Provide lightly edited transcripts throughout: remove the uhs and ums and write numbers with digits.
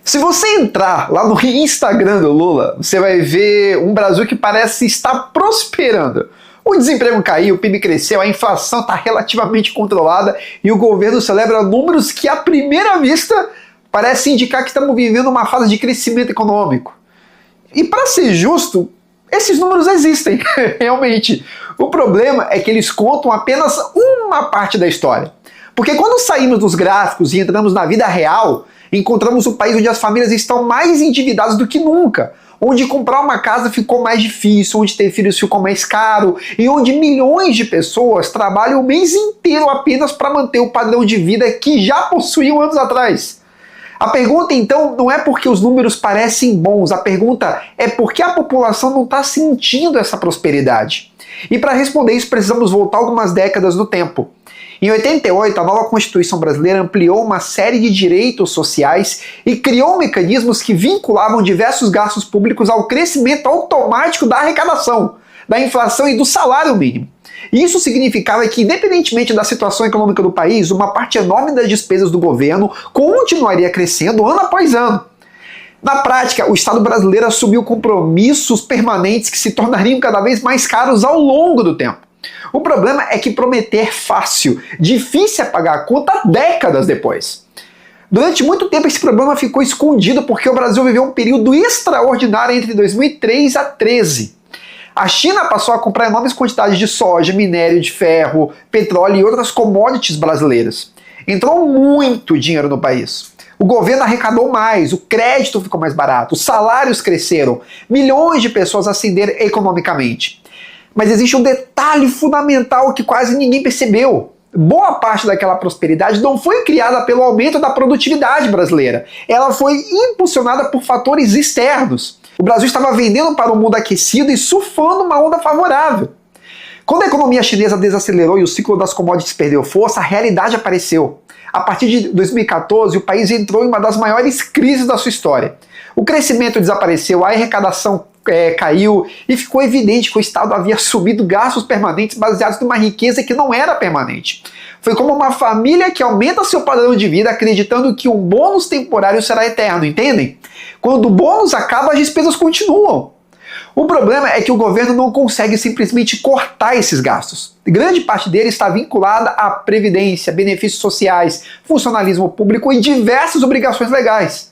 Se você entrar lá no Instagram do Lula, você vai ver um Brasil que parece estar prosperando. O desemprego caiu, o PIB cresceu, a inflação está relativamente controlada e o governo celebra números que, à primeira vista, parecem indicar que estamos vivendo uma fase de crescimento econômico. E, para ser justo, esses números existem, realmente. O problema é que eles contam apenas uma parte da história. Porque quando saímos dos gráficos e entramos na vida real, encontramos um país onde as famílias estão mais endividadas do que nunca, onde comprar uma casa ficou mais difícil, onde ter filhos ficou mais caro e onde milhões de pessoas trabalham o mês inteiro apenas para manter o padrão de vida que já possuíam anos atrás. A pergunta, então, não é porque os números parecem bons, a pergunta é porque a população não está sentindo essa prosperidade. E para responder isso, precisamos voltar algumas décadas no tempo. Em 88, a nova Constituição brasileira ampliou uma série de direitos sociais e criou mecanismos que vinculavam diversos gastos públicos ao crescimento automático da arrecadação, da inflação e do salário mínimo. Isso significava que, independentemente da situação econômica do país, uma parte enorme das despesas do governo continuaria crescendo ano após ano. Na prática, o Estado brasileiro assumiu compromissos permanentes que se tornariam cada vez mais caros ao longo do tempo. O problema é que prometer é fácil, difícil é pagar a conta décadas depois. Durante muito tempo esse problema ficou escondido porque o Brasil viveu um período extraordinário entre 2003 a 2013. A China passou a comprar enormes quantidades de soja, minério de ferro, petróleo e outras commodities brasileiras. Entrou muito dinheiro no país. O governo arrecadou mais, o crédito ficou mais barato, os salários cresceram, milhões de pessoas ascenderam economicamente. Mas existe um detalhe fundamental que quase ninguém percebeu. Boa parte daquela prosperidade não foi criada pelo aumento da produtividade brasileira. Ela foi impulsionada por fatores externos. O Brasil estava vendendo para o mundo aquecido e surfando uma onda favorável. Quando a economia chinesa desacelerou e o ciclo das commodities perdeu força, a realidade apareceu. A partir de 2014, o país entrou em uma das maiores crises da sua história. O crescimento desapareceu, a arrecadação caiu e ficou evidente que o Estado havia assumido gastos permanentes baseados numa riqueza que não era permanente. Foi como uma família que aumenta seu padrão de vida acreditando que um bônus temporário será eterno, entendem? Quando o bônus acaba, as despesas continuam. O problema é que o governo não consegue simplesmente cortar esses gastos. Grande parte dele está vinculada à previdência, benefícios sociais, funcionalismo público e diversas obrigações legais.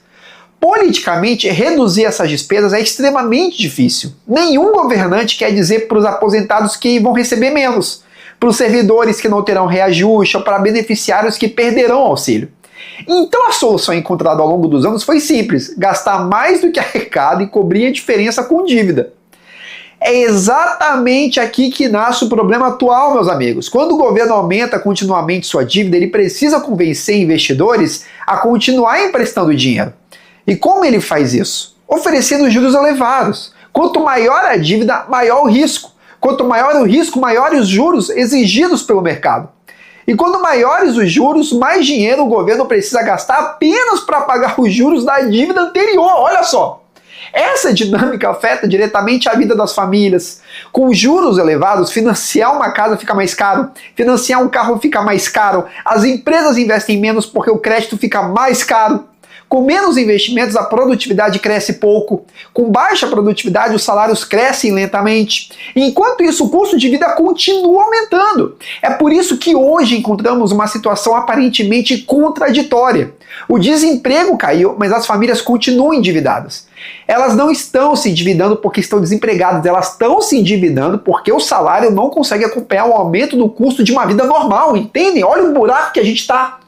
Politicamente, reduzir essas despesas é extremamente difícil. Nenhum governante quer dizer para os aposentados que vão receber menos, para os servidores que não terão reajuste ou para beneficiários que perderão auxílio. Então a solução encontrada ao longo dos anos foi simples: gastar mais do que arrecada e cobrir a diferença com dívida. É exatamente aqui que nasce o problema atual, meus amigos. Quando o governo aumenta continuamente sua dívida, ele precisa convencer investidores a continuar emprestando dinheiro. E como ele faz isso? Oferecendo juros elevados. Quanto maior a dívida, maior o risco. Quanto maior o risco, maiores os juros exigidos pelo mercado. E quando maiores os juros, mais dinheiro o governo precisa gastar apenas para pagar os juros da dívida anterior. Olha só! Essa dinâmica afeta diretamente a vida das famílias. Com juros elevados, financiar uma casa fica mais caro, financiar um carro fica mais caro, as empresas investem menos porque o crédito fica mais caro. Com menos investimentos, a produtividade cresce pouco. Com baixa produtividade, os salários crescem lentamente. Enquanto isso, o custo de vida continua aumentando. É por isso que hoje encontramos uma situação aparentemente contraditória. O desemprego caiu, mas as famílias continuam endividadas. Elas não estão se endividando porque estão desempregadas, elas estão se endividando porque o salário não consegue acompanhar o aumento do custo de uma vida normal, entendem? Olha o buraco que a gente está.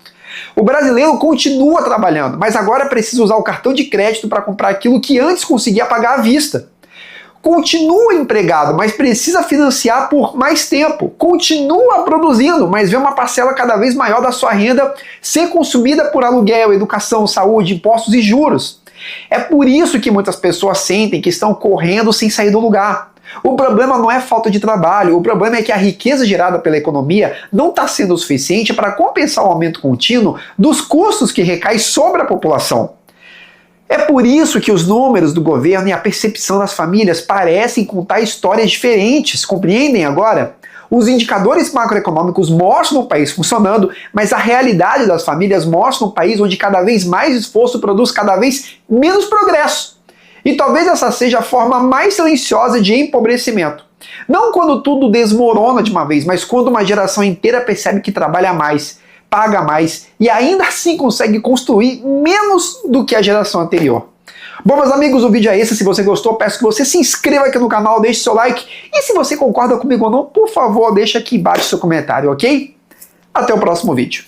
O brasileiro continua trabalhando, mas agora precisa usar o cartão de crédito para comprar aquilo que antes conseguia pagar à vista. Continua empregado, mas precisa financiar por mais tempo. Continua produzindo, mas vê uma parcela cada vez maior da sua renda ser consumida por aluguel, educação, saúde, impostos e juros. É por isso que muitas pessoas sentem que estão correndo sem sair do lugar. O problema não é falta de trabalho, o problema é que a riqueza gerada pela economia não está sendo o suficiente para compensar o aumento contínuo dos custos que recaem sobre a população. É por isso que os números do governo e a percepção das famílias parecem contar histórias diferentes, compreendem agora? Os indicadores macroeconômicos mostram um país funcionando, mas a realidade das famílias mostra um país onde cada vez mais esforço produz cada vez menos progresso. E talvez essa seja a forma mais silenciosa de empobrecimento. Não quando tudo desmorona de uma vez, mas quando uma geração inteira percebe que trabalha mais, paga mais e ainda assim consegue construir menos do que a geração anterior. Bom, meus amigos, o vídeo é esse. Se você gostou, peço que você se inscreva aqui no canal, deixe seu like. E se você concorda comigo ou não, por favor, deixa aqui embaixo seu comentário, ok? Até o próximo vídeo.